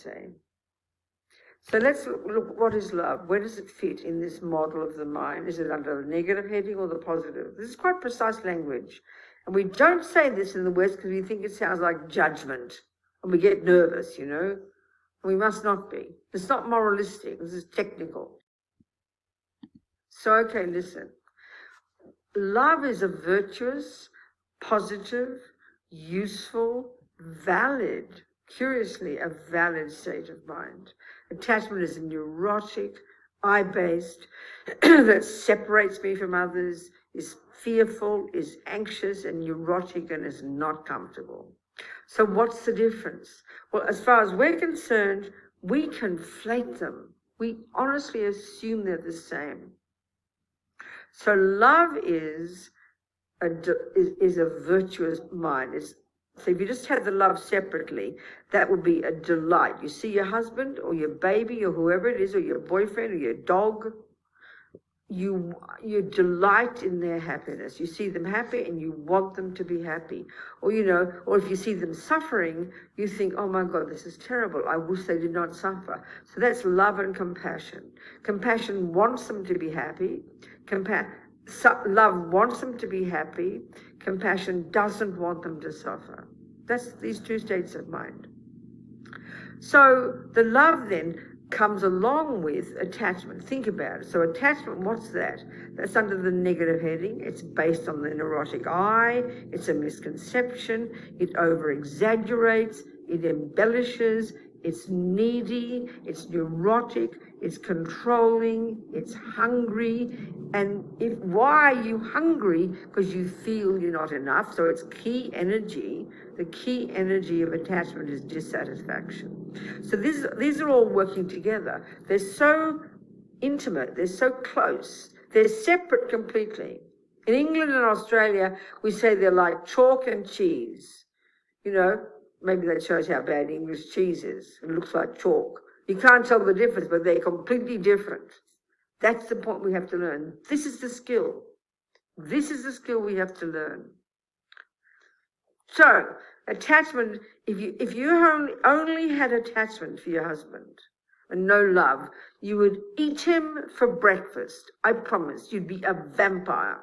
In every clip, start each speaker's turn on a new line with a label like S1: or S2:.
S1: say. So let's look, what is love? Where does it fit in this model of the mind? Is it under the negative heading or the positive? This is quite precise language. And we don't say this in the West because we think it sounds like judgment. And we get nervous, you know. We must not be. It's not moralistic. This is technical. So, okay, listen. Love is a virtuous, positive, useful, valid, curiously, a valid state of mind. Attachment is neurotic, I-based, that separates me from others, is fearful, is anxious and neurotic, and is not comfortable. So what's the difference? Well, as far as we're concerned, we conflate them. We honestly assume they're the same. So love is a virtuous mind. So if you just had the love separately, that would be a delight. You see your husband or your baby or whoever it is, or your boyfriend or your dog, you delight in their happiness. You see them happy and you want them to be happy. Or, you know, or if you see them suffering, you think, oh my God, this is terrible. I wish they did not suffer. So that's love and compassion. Compassion wants them to be happy. Love wants them to be happy. Compassion doesn't want them to suffer. That's these two states of mind. So the love then comes along with attachment. Think about it. So attachment, what's that? That's under the negative heading. It's based on the neurotic I. It's a misconception. It over-exaggerates. It embellishes. It's needy. It's neurotic. It's controlling. It's hungry. And why are you hungry? Because you feel you're not enough. So it's key energy. The key energy of attachment is dissatisfaction. So these are all working together. They're so intimate. They're so close. They're separate completely. In England and Australia, we say they're like chalk and cheese. You know, maybe that shows how bad English cheese is. It looks like chalk. You can't tell the difference, but they're completely different. That's the point we have to learn. This is the skill. This is the skill we have to learn. So, attachment, if you only had attachment for your husband and no love, you would eat him for breakfast. I promise, you'd be a vampire.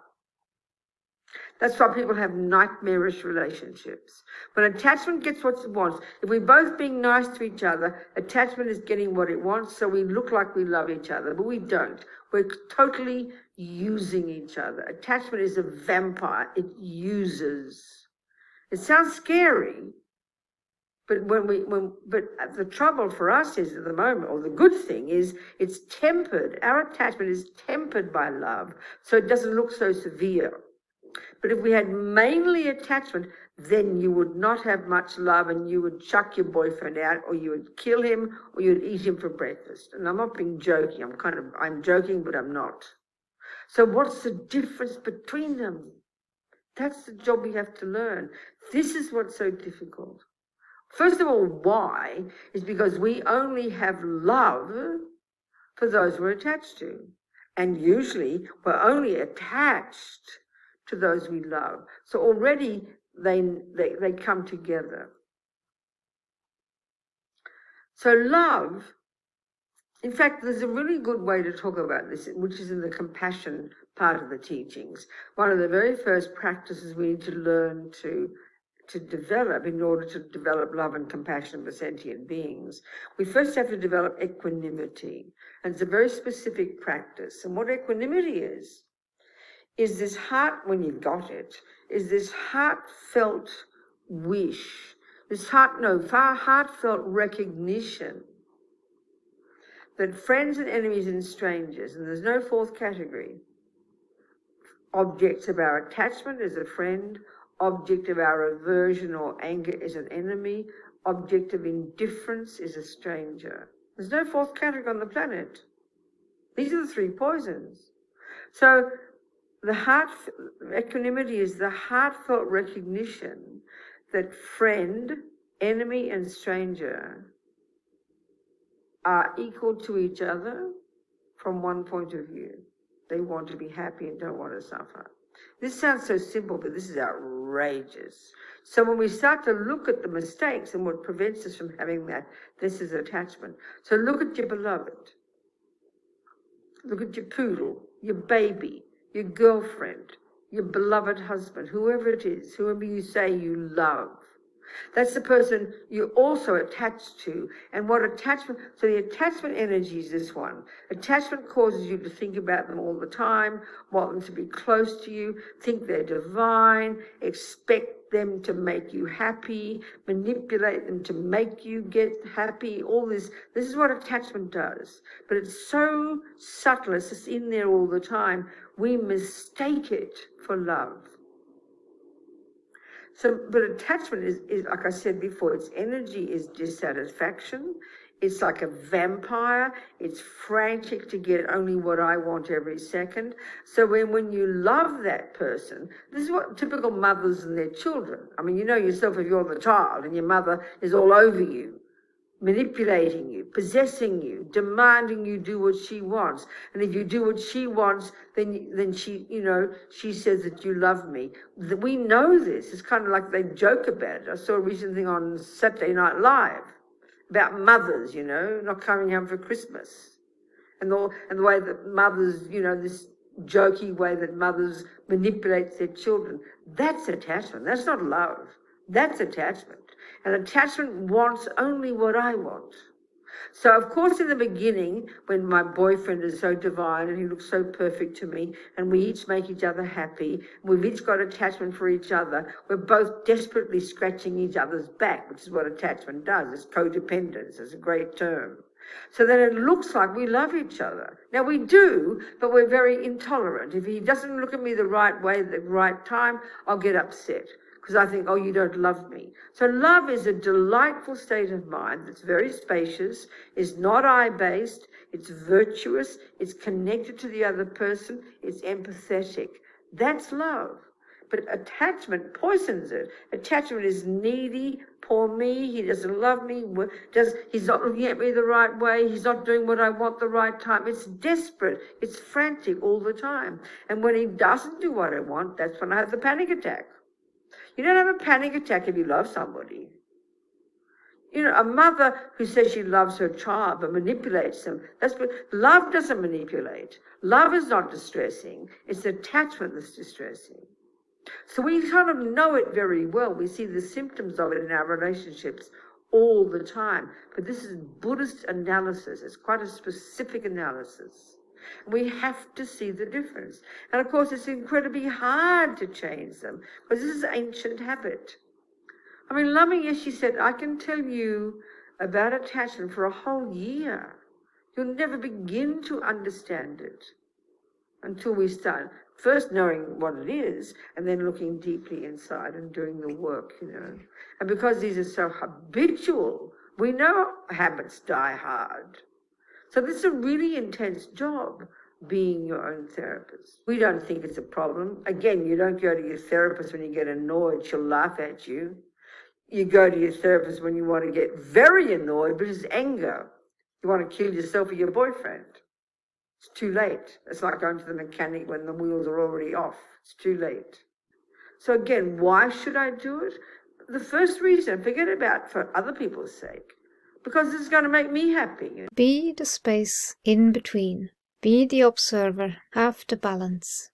S1: That's why people have nightmarish relationships. When attachment gets what it wants, if we're both being nice to each other, attachment is getting what it wants, so we look like we love each other, but we don't. We're totally using each other. Attachment is a vampire. It uses. It sounds scary, but but the trouble for us is at the moment, or the good thing is, it's tempered. Our attachment is tempered by love, so it doesn't look so severe. But if we had mainly attachment, then you would not have much love and you would chuck your boyfriend out, or you would kill him, or you'd eat him for breakfast. And I'm not being joking. I'm joking, but I'm not. So what's the difference between them? That's the job we have to learn. This is what's so difficult. First of all, why? Is because we only have love for those we're attached to. And usually we're only attached to those we love. So already they come together. So love, in fact, there's a really good way to talk about this, which is in the compassion part of the teachings. One of the very first practices we need to learn to develop in order to develop love and compassion for sentient beings. We first have to develop equanimity. And it's a very specific practice. And what equanimity is this heart, when you've got it, is this heartfelt wish, this heartfelt recognition that friends and enemies and strangers, and there's no fourth category, objects of our attachment is a friend, object of our aversion or anger is an enemy, object of indifference is a stranger. There's no fourth category on the planet. These are the three poisons. So equanimity is the heartfelt recognition that friend, enemy, and stranger are equal to each other from one point of view. They want to be happy and don't want to suffer. This sounds so simple, but this is outrageous. outrageous. So when we start to look at the mistakes and what prevents us from having that, this is attachment. So look at your beloved. Look at your poodle, your baby, your girlfriend, your beloved husband, whoever it is, whoever you say you love. That's the person you're also attached to. And what attachment, so the attachment energy is this one. Attachment causes you to think about them all the time, want them to be close to you, think they're divine, expect them to make you happy, manipulate them to make you get happy, all this. This is what attachment does. But it's so subtle, it's just in there all the time. We mistake it for love. So, but attachment is, like I said before, its energy is dissatisfaction. It's like a vampire. It's frantic to get only what I want every second. So when you love that person, this is what typical mothers and their children. I mean, you know yourself if you're the child and your mother is all over you, manipulating you, possessing you, demanding you do what she wants. And if you do what she wants, then she, she says that you love me. We know this. It's kind of like they joke about it. I saw a recent thing on Saturday Night Live about mothers, not coming home for Christmas. And the way that mothers, this jokey way that mothers manipulate their children. That's attachment. That's not love. That's attachment. And attachment wants only what I want. So, of course, in the beginning, when my boyfriend is so divine and he looks so perfect to me, and we each make each other happy, we've each got attachment for each other, we're both desperately scratching each other's back, which is what attachment does. It's codependence. It's a great term. So then it looks like we love each other. Now, we do, but we're very intolerant. If he doesn't look at me the right way at the right time, I'll get upset. Because I think, oh, you don't love me. So love is a delightful state of mind that's very spacious, is not I-based, it's virtuous, it's connected to the other person, it's empathetic. That's love. But attachment poisons it. Attachment is needy, poor me, he doesn't love me, he's not looking at me the right way, he's not doing what I want the right time. It's desperate, it's frantic all the time. And when he doesn't do what I want, that's when I have the panic attack. You don't have a panic attack if you love somebody. A mother who says she loves her child but manipulates them, love doesn't manipulate. Love is not distressing. It's attachment that's distressing. So we kind of know it very well. We see the symptoms of it in our relationships all the time. But this is Buddhist analysis. It's quite a specific analysis. We have to see the difference. And of course, it's incredibly hard to change them because this is ancient habit. I mean, Lama Yeshe said, I can tell you about attachment for a whole year. You'll never begin to understand it until we start first knowing what it is and then looking deeply inside and doing the work, And because these are so habitual, we know habits die hard. So this is a really intense job, being your own therapist. We don't think it's a problem. Again, you don't go to your therapist when you get annoyed, she'll laugh at you. You go to your therapist when you want to get very annoyed, but it's anger. You want to kill yourself or your boyfriend. It's too late. It's like going to the mechanic when the wheels are already off. It's too late. So again, why should I do it? The first reason, forget about for other people's sake. Because it's going to make me happy.
S2: Be the space in between. Be the observer. Have the balance.